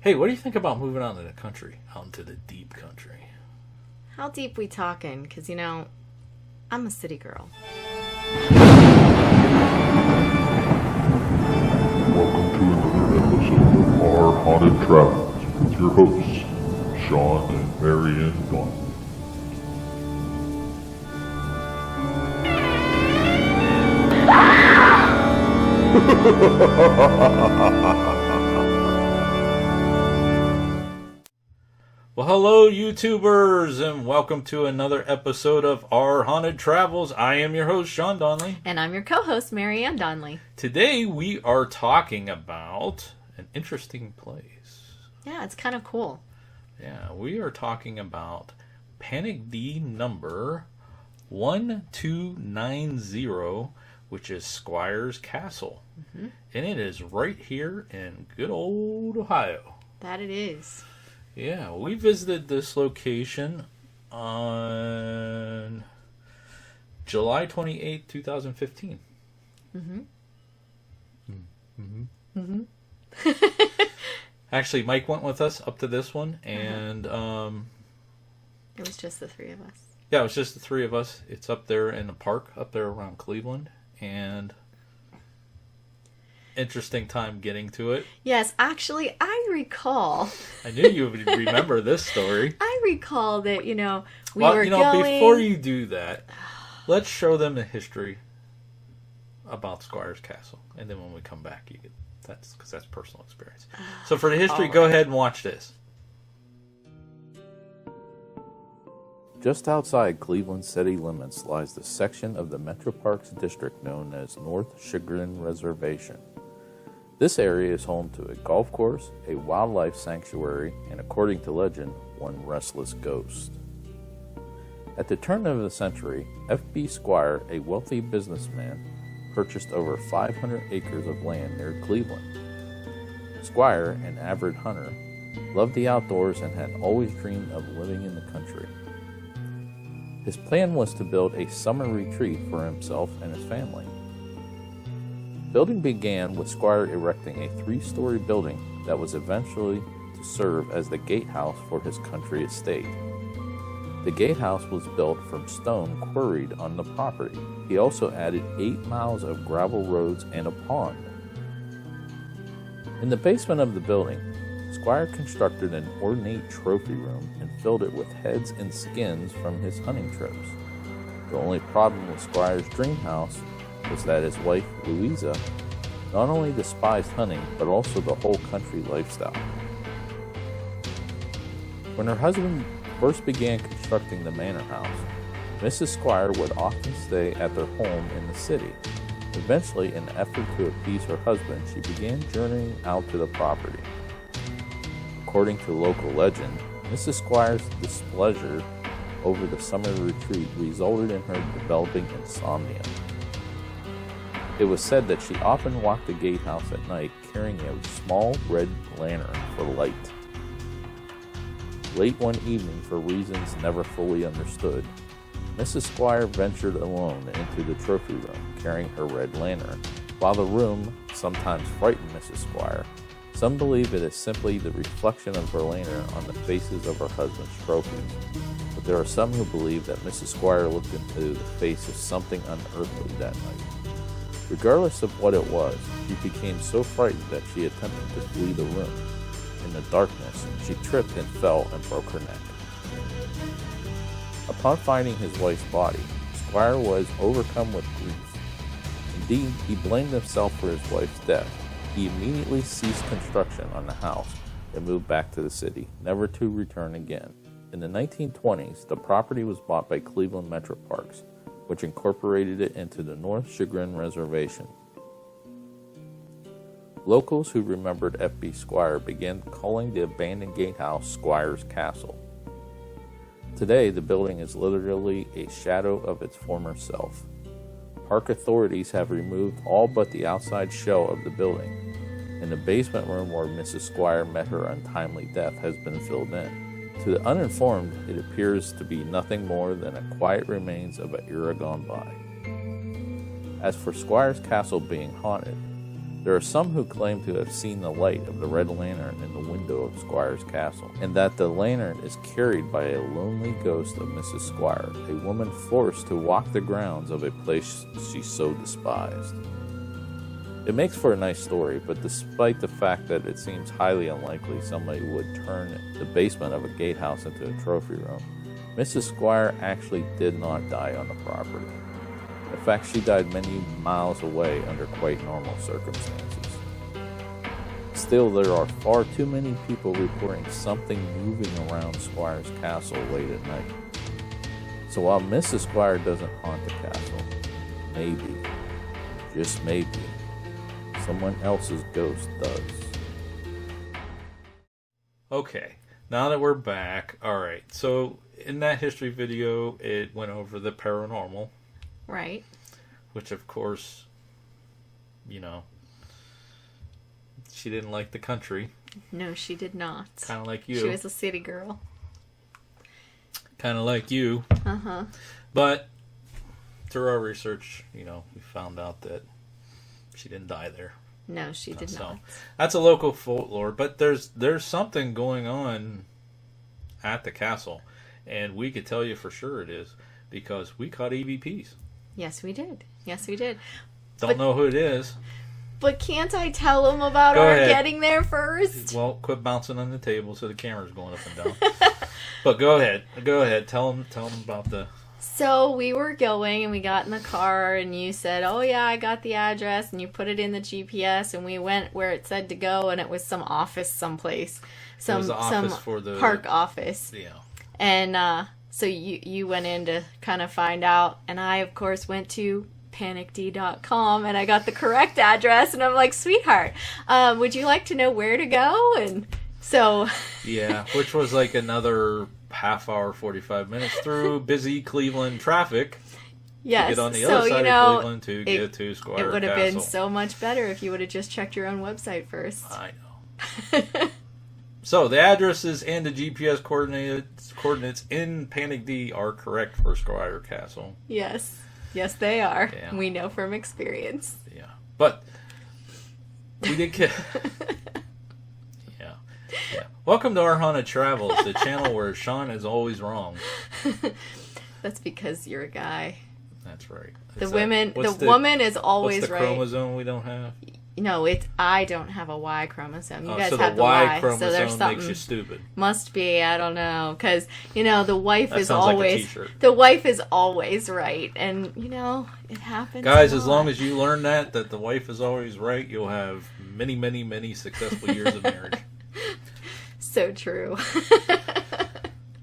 Hey, what do you think about moving out into the country, out into the deep country? How deep we talking? Because, I'm a city girl. Welcome to another episode of Our Haunted Travels with your hosts, Sean and Marianne Dawn. Well, hello, YouTubers, and welcome to another episode of Our Haunted Travels. I am your host, Sean Donnelly. And I'm your co-host, Marianne Donnelly. Today, we are talking about an interesting place. Yeah, it's kind of cool. Yeah, we are talking about Panic D number 1290, which is Squire's Castle. Mm-hmm. And it is right here in good old Ohio. That it is. Yeah, we visited this location on July 28th, 2015. Mm-hmm. Mm-hmm. Mm-hmm. Actually, Mike went with us up to this one, and it was just the three of us. Yeah, it was just the three of us. It's up there in the park, up there around Cleveland, and interesting time getting to it. Yes, actually, I recall. I knew you would remember this story. I recall that, we were going... Before you do that, let's show them the history about Squire's Castle. And then when we come back, that's personal experience. So for the history, go ahead and watch this. Just outside Cleveland city limits lies the section of the Metro Parks district known as North Chagrin Reservation. This area is home to a golf course, a wildlife sanctuary, and according to legend, one restless ghost. At the turn of the century, F.B. Squire, a wealthy businessman, purchased over 500 acres of land near Cleveland. Squire, an avid hunter, loved the outdoors and had always dreamed of living in the country. His plan was to build a summer retreat for himself and his family. Building began with Squire erecting a 3-story building that was eventually to serve as the gatehouse for his country estate. The gatehouse was built from stone quarried on the property. He also added 8 miles of gravel roads and a pond. In the basement of the building, Squire constructed an ornate trophy room and filled it with heads and skins from his hunting trips. The only problem with Squire's dream house was that his wife, Louisa, not only despised hunting, but also the whole country lifestyle. When her husband first began constructing the manor house, Mrs. Squire would often stay at their home in the city. Eventually, in an effort to appease her husband, she began journeying out to the property. According to local legend, Mrs. Squire's displeasure over the summer retreat resulted in her developing insomnia. It was said that she often walked the gatehouse at night carrying a small red lantern for light. Late one evening, for reasons never fully understood, Mrs. Squire ventured alone into the trophy room carrying her red lantern. While the room sometimes frightened Mrs. Squire, some believe it is simply the reflection of her lantern on the faces of her husband's trophies. But there are some who believe that Mrs. Squire looked into the face of something unearthly that night. Regardless of what it was, she became so frightened that she attempted to flee the room. In the darkness, she tripped and fell and broke her neck. Upon finding his wife's body, Squire was overcome with grief. Indeed, he blamed himself for his wife's death. He immediately ceased construction on the house and moved back to the city, never to return again. In the 1920s, the property was bought by Cleveland Metro Parks, which incorporated it into the North Chagrin Reservation. Locals who remembered F.B. Squire began calling the abandoned gatehouse Squire's Castle. Today, the building is literally a shadow of its former self. Park authorities have removed all but the outside shell of the building, and the basement room where Mrs. Squire met her untimely death has been filled in. To the uninformed, it appears to be nothing more than a quiet remains of an era gone by. As for Squire's Castle being haunted, There are some who claim to have seen the light of the red lantern in the window of Squire's castle, and that the lantern is carried by a lonely ghost of Mrs. Squire, a woman forced to walk the grounds of a place she so despised. It makes for a nice story, but despite the fact that it seems highly unlikely somebody would turn the basement of a gatehouse into a trophy room, Mrs. Squire actually did not die on the property. In fact, she died many miles away under quite normal circumstances. Still, there are far too many people reporting something moving around Squire's castle late at night. So while Mrs. Squire doesn't haunt the castle, maybe, just maybe, someone else's ghost does. Okay, now that we're back, alright, so in that history video, it went over the paranormal. Right. Which, of course, she didn't like the country. No, she did not. Kind of like you. She was a city girl. Kind of like you. Uh-huh. But through our research, we found out that she didn't die there. No, she did not. That's a local folklore, but there's something going on at the castle, and we could tell you for sure it is because we caught EVPs. Yes, we did. Yes, we did. Don't know who it is. But can't I tell them about Go our ahead. getting there first? Well, quit bouncing on the table so the camera's going up and down. But go ahead. Tell them about the... So we were going and we got in the car and you said, oh yeah, I got the address, and you put it in the GPS and we went where it said to go, and it was some office someplace. It was the office for the... park office. Yeah. And so you went in to kind of find out, and I of course went to panicd.com and I got the correct address, and I'm like, sweetheart, would you like to know where to go? And so... Yeah, which was like another half hour, 45 minutes through busy Cleveland traffic. Yes. To get on the other side of Cleveland to get to Squire Castle. It would have been so much better if you would have just checked your own website first. I know. So the addresses and the GPS coordinates in Panic D are correct for Squire Castle. Yes. Yes, they are. Yeah. We know from experience. Yeah. But we did get... Yeah. Welcome to Our Haunted Travels, the channel where Sean is always wrong. That's because you're a guy. That's right. The woman is always what's the right. chromosome we don't have? No, I don't have a Y chromosome. You guys so have the Y chromosome so there's something makes you stupid. Must be, I don't know, because the wife That is sounds like a always t-shirt. the wife is always right, and it happens. Guys, a as lot. long as you learn that the wife is always right, you'll have many, many, many successful years of marriage. So true.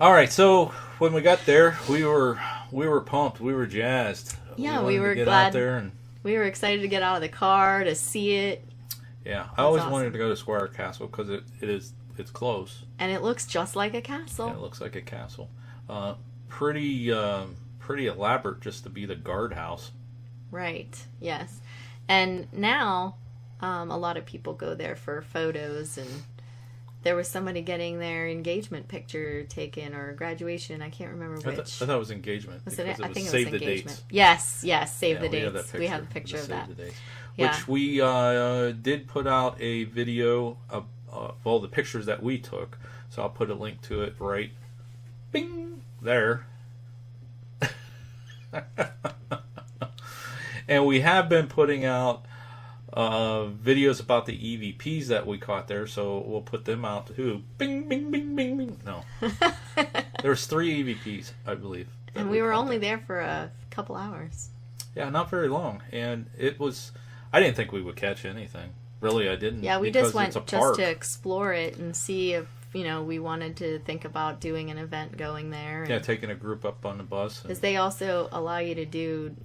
All right, so when we got there, we were pumped, we were jazzed. Yeah, wanted we to were get glad. out there and We were excited to get out of the car to see it. yeah, I always awesome. wanted to go to Squire Castle because it's close. And it looks just like a castle. And it looks like a castle. Pretty elaborate just to be the guardhouse. Right, yes. And now, a lot of people go there for photos, and there was somebody getting their engagement picture taken, or graduation, I can't remember which. I thought it was engagement. Was because it? I think it was Save the engagement. Dates. Yes, save the We have dates. that We have a picture of that. Save the Dates. Yeah. Which we did put out a video of all the pictures that we took. So I'll put a link to it right bing, there. And we have been putting out videos about the EVPs that we caught there, so we'll put them out too. Bing, bing, bing, bing, bing. No. There's 3 EVPs, I believe. And we were only there for a couple hours. Yeah, not very long. And it was... I didn't think we would catch anything. Really, I didn't. Yeah, we because just went it's a just park. to explore it and see if, we wanted to think about doing an event going there. Yeah, taking a group up on the bus. Because they also allow you to do,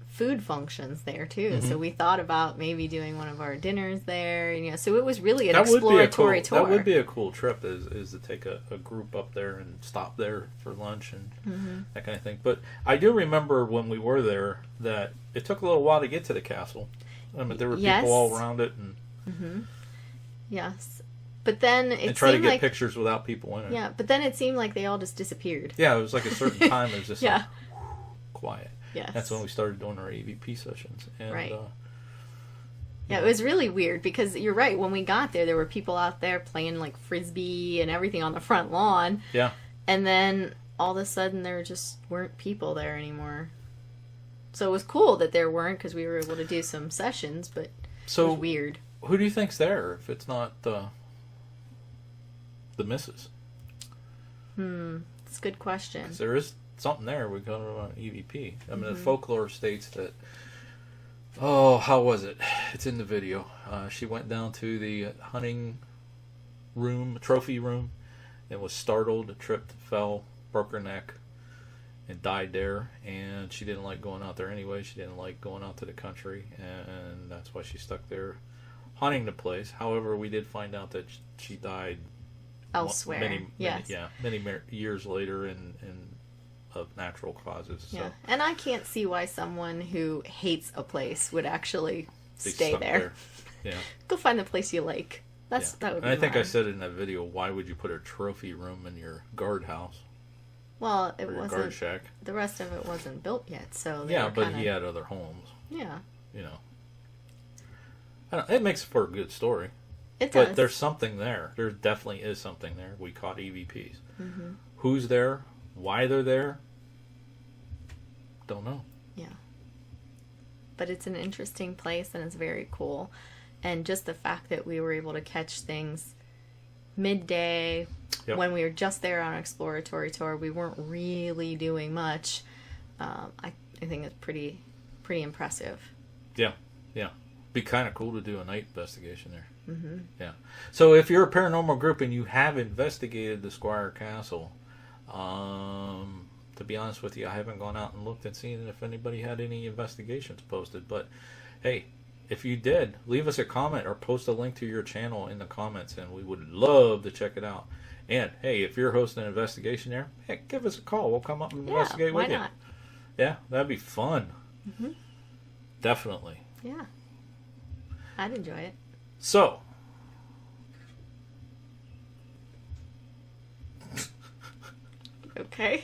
food functions there too. Mm-hmm. So we thought about maybe doing one of our dinners there. So it was really an That would be a exploratory tour. That would be a cool trip. Is to take a group up there and stop there for lunch and that kind of thing. But I do remember when we were there that it took a little while to get to the castle. I mean, there were people all around it and Yes, but then it and try to seemed get like pictures without people in it. yeah, but then it seemed like they all just disappeared. Yeah, it was like a certain time. It was just Yeah. like, quiet. Yes, That's when we started doing our EVP sessions. And, Right. Yeah, it was really weird because you're right. When we got there were people out there playing like frisbee and everything on the front lawn. Yeah. And then all of a sudden there just weren't people there anymore. So it was cool that there weren't because we were able to do some sessions, but it was weird. Who do you think's there if it's not the missus? It's a good question. 'Cause there is something there. We got on EVP. I mean, the folklore states that. Oh, how was it? It's in the video. She went down to the hunting room, trophy room, and was startled, tripped, fell, broke her neck, and died there. And she didn't like going out there anyway. She didn't like going out to the country, and that's why she stuck there hunting the place. However, we did find out that she died elsewhere. Many Yes. years later in of natural causes. Yeah. So And I can't see why someone who hates a place would actually they stay stuck there. Yeah. Go find the place you like. That would And be I think I mine. said in that video, why would you put a trophy room in your guardhouse Well, it or your wasn't. guard shack? The rest of it wasn't built yet, so they Yeah, were but kinda, he had other homes. Yeah, You know, it makes for a good story. it But does. there's something there. There definitely is something there. We caught EVPs. Mm-hmm. Who's there? Why they're there? Don't know. Yeah. But it's an interesting place and it's very cool. And just the fact that we were able to catch things midday Yep. when we were just there on an exploratory tour, we weren't really doing much. I think it's pretty impressive. Yeah. Be kind of cool to do a night investigation there. Mm-hmm. Yeah. So if you're a paranormal group and you have investigated the Squire Castle, to be honest with you, I haven't gone out and looked and seen if anybody had any investigations posted. But hey, if you did, leave us a comment or post a link to your channel in the comments, and we would love to check it out. And hey, if you're hosting an investigation there, heck, give us a call. We'll come up and investigate why with you. not? Yeah, that'd be fun. Mm-hmm. Definitely. Yeah. I'd enjoy it. So, Okay.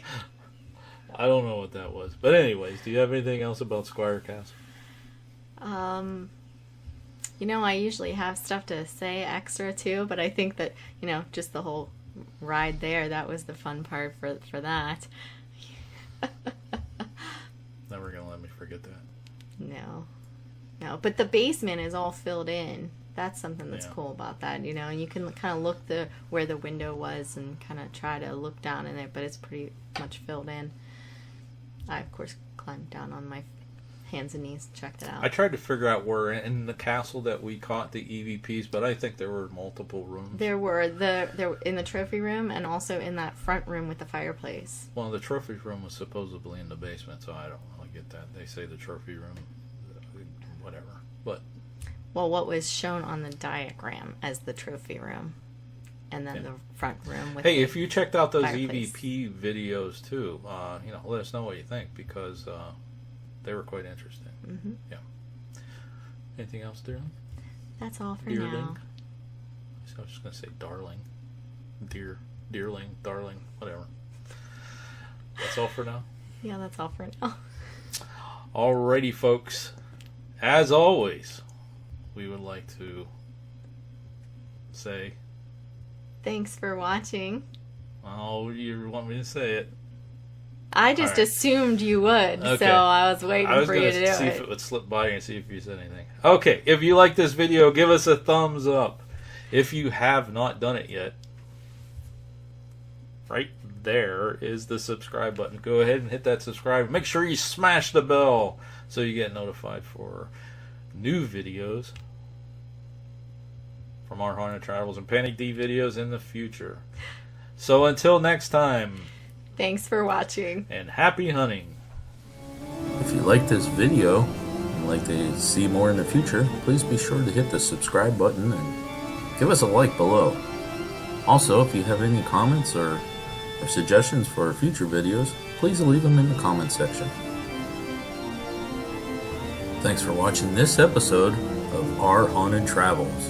I don't know what that was. But anyways, do you have anything else about Squire Castle? I usually have stuff to say extra too, but I think that, just the whole ride there, that was the fun part for that. Never going to let me forget that. No, but the basement is all filled in. That's something that's Yeah. cool about that, and you can kind of look where the window was and kind of try to look down in it, but it's pretty much filled in. I, of course, climbed down on my hands and knees, checked it out. I tried to figure out where in the castle that we caught the EVPs, but I think there were multiple rooms. There were in the trophy room and also in that front room with the fireplace. Well, the trophy room was supposedly in the basement, so I don't really get that. They say the trophy room, whatever. But Well, what was shown on the diagram as the trophy room, and then the front room with. hey, if you checked out those fireplace. EVP videos too, let us know what you think because they were quite interesting. Mm-hmm. Yeah. Anything else, Dearling? That's all for Dearling? now. I was just gonna say darling, dearling, darling, whatever. That's all for now. Yeah, that's all for now. Alrighty, folks. As always, we would like to say, Thanks for watching. oh, you want me to say it? I just All right. assumed you would, Okay. so I was waiting I was for going you to to do see it. if it would slip by and see if you said anything. Okay, if you like this video, give us a thumbs up. If you have not done it yet, right there is the subscribe button. Go ahead and hit that subscribe. Make sure you smash the bell so you get notified for new videos from our Haunted Travels and Panic D videos in the future. So until next time, Thanks for watching. and happy hunting. If you like this video and like to see more in the future, please be sure to hit the subscribe button and give us a like below. Also, if you have any comments or suggestions for future videos, please leave them in the comment section. Thanks for watching this episode of Our Haunted Travels.